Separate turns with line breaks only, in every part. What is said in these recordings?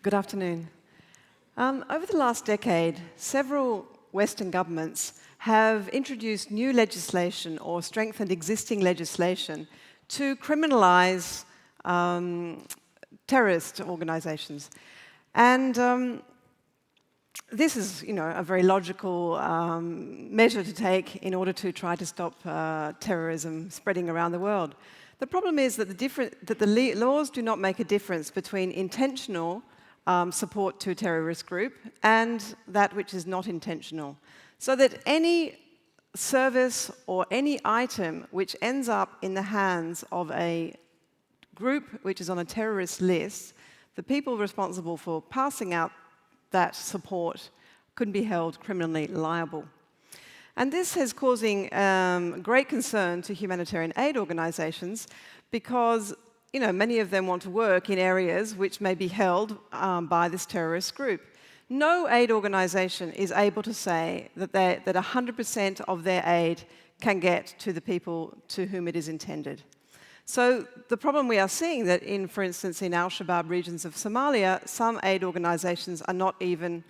Good afternoon. Over the last decade, several Western governments have introduced new legislation or strengthened existing legislation to criminalize terrorist organizations. And this is, a very logical measure to take in order to try to stop terrorism spreading around the world. The problem is that the laws do not make a difference between intentional support to a terrorist group and that which is not intentional. So that any service or any item which ends up in the hands of a group which is on a terrorist list, the people responsible for passing out that support could be held criminally liable. And this is causing great concern to humanitarian aid organizations because many of them want to work in areas which may be held by this terrorist group. No aid organization is able to say that 100% of their aid can get to the people to whom it is intended. So the problem we are seeing that for instance, in al-Shabaab regions of Somalia, some aid organizations are not even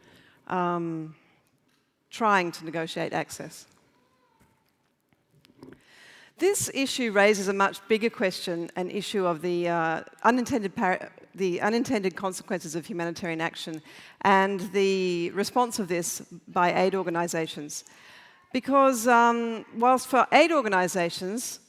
trying to negotiate access. This issue raises a much bigger question, an issue of the unintended consequences of humanitarian action and the response of this by aid organizations. Because whilst for aid organizations,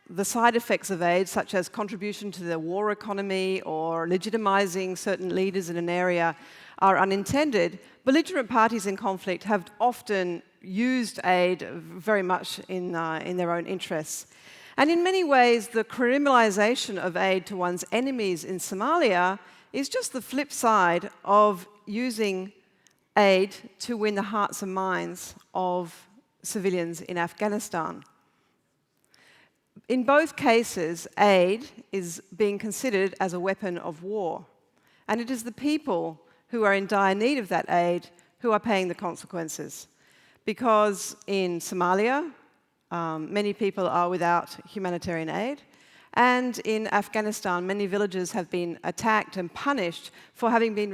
the side effects of aid, such as contribution to the war economy or legitimizing certain leaders in an area, are unintended, belligerent parties in conflict have often used aid very much in their own interests. And in many ways, the criminalization of aid to one's enemies in Somalia is just the flip side of using aid to win the hearts and minds of civilians in Afghanistan. In both cases, aid is being considered as a weapon of war. And it is the people who are in dire need of that aid who are paying the consequences. Because in Somalia, many people are without humanitarian aid. And in Afghanistan, many villages have been attacked and punished for having been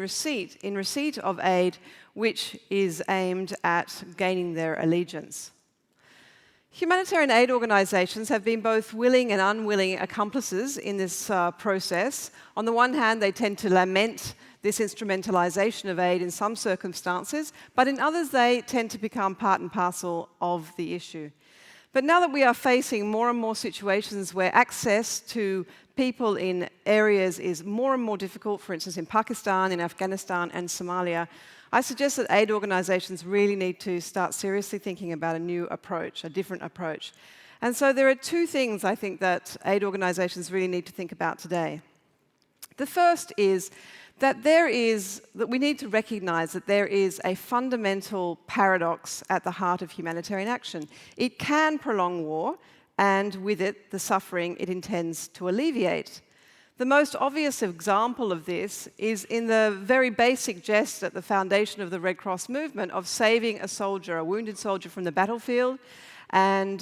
in receipt of aid which is aimed at gaining their allegiance. Humanitarian aid organizations have been both willing and unwilling accomplices in this process. On the one hand, they tend to lament this instrumentalization of aid in some circumstances, but in others they tend to become part and parcel of the issue. But now that we are facing more and more situations where access to people in areas is more and more difficult, for instance in Pakistan, in Afghanistan and Somalia, I suggest that aid organizations really need to start seriously thinking about a new approach, a different approach. And so there are two things I think that aid organizations really need to think about today. The first is that we need to recognize that there is a fundamental paradox at the heart of humanitarian action. It can prolong war, and with it, the suffering it intends to alleviate. The most obvious example of this is in the very basic gest at the foundation of the Red Cross movement of saving a soldier, a wounded soldier from the battlefield, and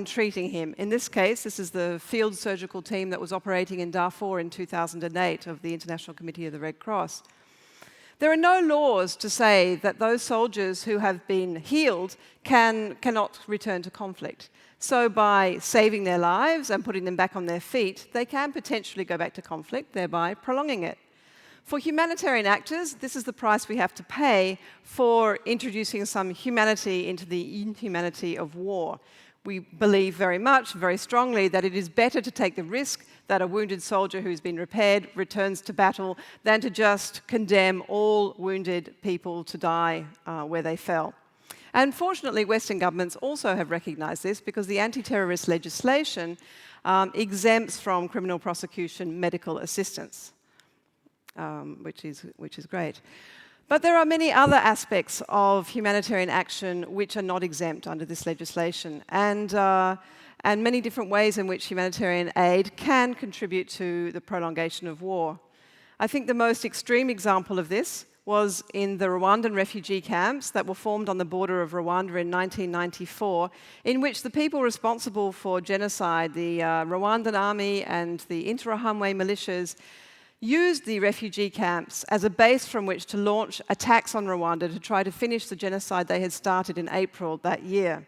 treating him. In this case, this is the field surgical team that was operating in Darfur in 2008 of the International Committee of the Red Cross. There are no laws to say that those soldiers who have been healed cannot return to conflict. So by saving their lives and putting them back on their feet, they can potentially go back to conflict, thereby prolonging it. For humanitarian actors, this is the price we have to pay for introducing some humanity into the inhumanity of war. We believe very much, very strongly, that it is better to take the risk that a wounded soldier who's been repaired returns to battle than to just condemn all wounded people to die where they fell. And fortunately, Western governments also have recognized this because the anti-terrorist legislation exempts from criminal prosecution medical assistance. Which is great. But there are many other aspects of humanitarian action which are not exempt under this legislation, and many different ways in which humanitarian aid can contribute to the prolongation of war. I think the most extreme example of this was in the Rwandan refugee camps that were formed on the border of Rwanda in 1994, in which the people responsible for genocide, the Rwandan army and the Interahamwe militias, used the refugee camps as a base from which to launch attacks on Rwanda to try to finish the genocide they had started in April that year.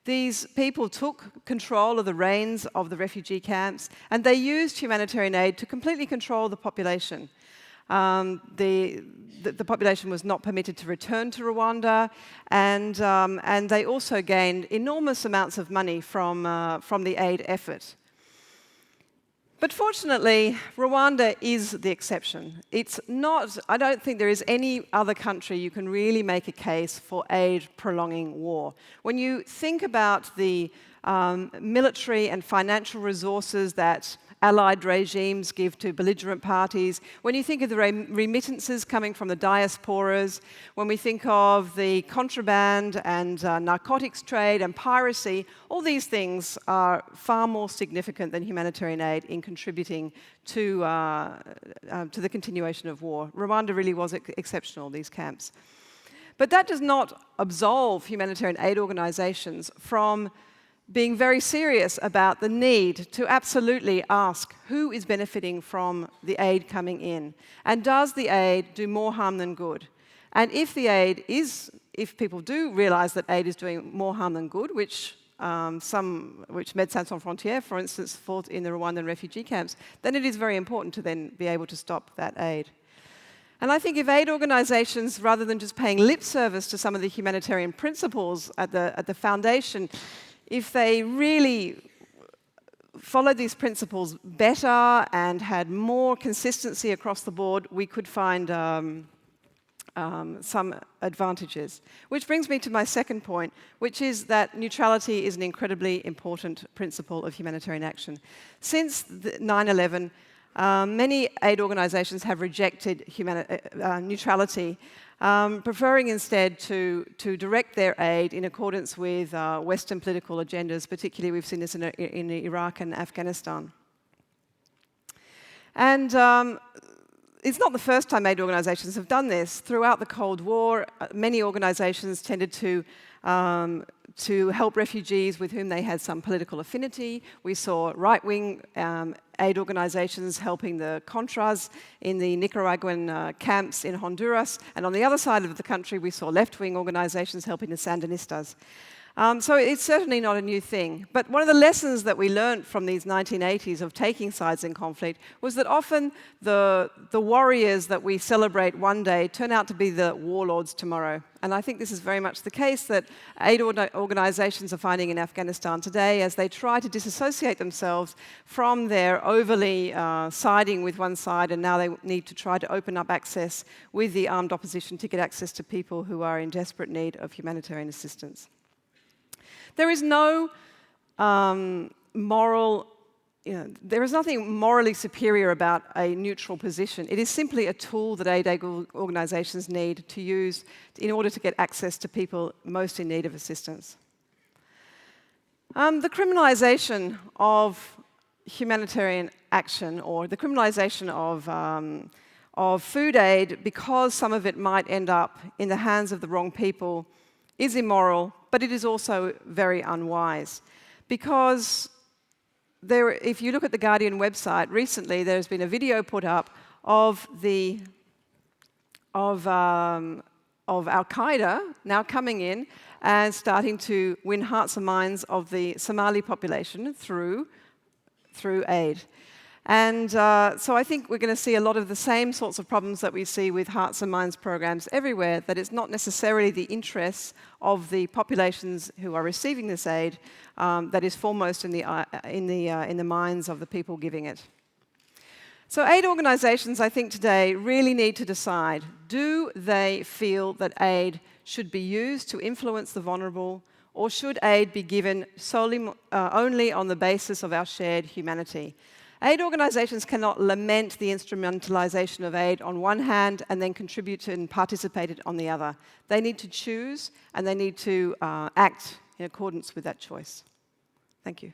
These people took control of the reins of the refugee camps, and they used humanitarian aid to completely control the population. The population was not permitted to return to Rwanda, and they also gained enormous amounts of money from the aid effort. But fortunately, Rwanda is the exception. It's not, I don't think there is any other country you can really make a case for aid prolonging war. When you think about the military and financial resources that allied regimes give to belligerent parties, when you think of the remittances coming from the diasporas, when we think of the contraband and narcotics trade and piracy, all these things are far more significant than humanitarian aid in contributing to the continuation of war. Rwanda really was exceptional, these camps. But that does not absolve humanitarian aid organizations from being very serious about the need to absolutely ask who is benefiting from the aid coming in, and does the aid do more harm than good? And if the aid is, if people do realize that aid is doing more harm than good, which Médecins Sans Frontières, for instance, fought in the Rwandan refugee camps, then it is very important to then be able to stop that aid. And I think if aid organizations, rather than just paying lip service to some of the humanitarian principles at the foundation, if they really followed these principles better and had more consistency across the board, we could find some advantages. Which brings me to my second point, which is that neutrality is an incredibly important principle of humanitarian action. Since 9/11, many aid organizations have rejected neutrality, preferring instead to direct their aid in accordance with Western political agendas. Particularly, we've seen this in Iraq and Afghanistan. And it's not the first time aid organizations have done this. Throughout the Cold War, many organizations tended to help refugees with whom they had some political affinity. We saw right-wing aid organizations helping the Contras in the Nicaraguan camps in Honduras. And on the other side of the country, we saw left-wing organizations helping the Sandinistas. So it's certainly not a new thing. But one of the lessons that we learned from these 1980s of taking sides in conflict was that often the warriors that we celebrate one day turn out to be the warlords tomorrow. And I think this is very much the case that aid organizations are finding in Afghanistan today as they try to disassociate themselves from their overly siding with one side, and now they need to try to open up access with the armed opposition to get access to people who are in desperate need of humanitarian assistance. There is no there is nothing morally superior about a neutral position. It is simply a tool that aid organizations need to use in order to get access to people most in need of assistance. The criminalization of humanitarian action, or the criminalization of food aid because some of it might end up in the hands of the wrong people, is immoral, but it is also very unwise. Because if you look at the Guardian website, recently there's been a video put up of Al-Qaeda now coming in and starting to win hearts and minds of the Somali population through aid. And so I think we're going to see a lot of the same sorts of problems that we see with Hearts and Minds programs everywhere, that it's not necessarily the interests of the populations who are receiving this aid that is foremost in the minds of the people giving it. So aid organizations, I think today, really need to decide, do they feel that aid should be used to influence the vulnerable, or should aid be given solely only on the basis of our shared humanity? Aid organizations cannot lament the instrumentalization of aid on one hand and then contribute and participate on the other. They need to choose, and they need to act in accordance with that choice. Thank you.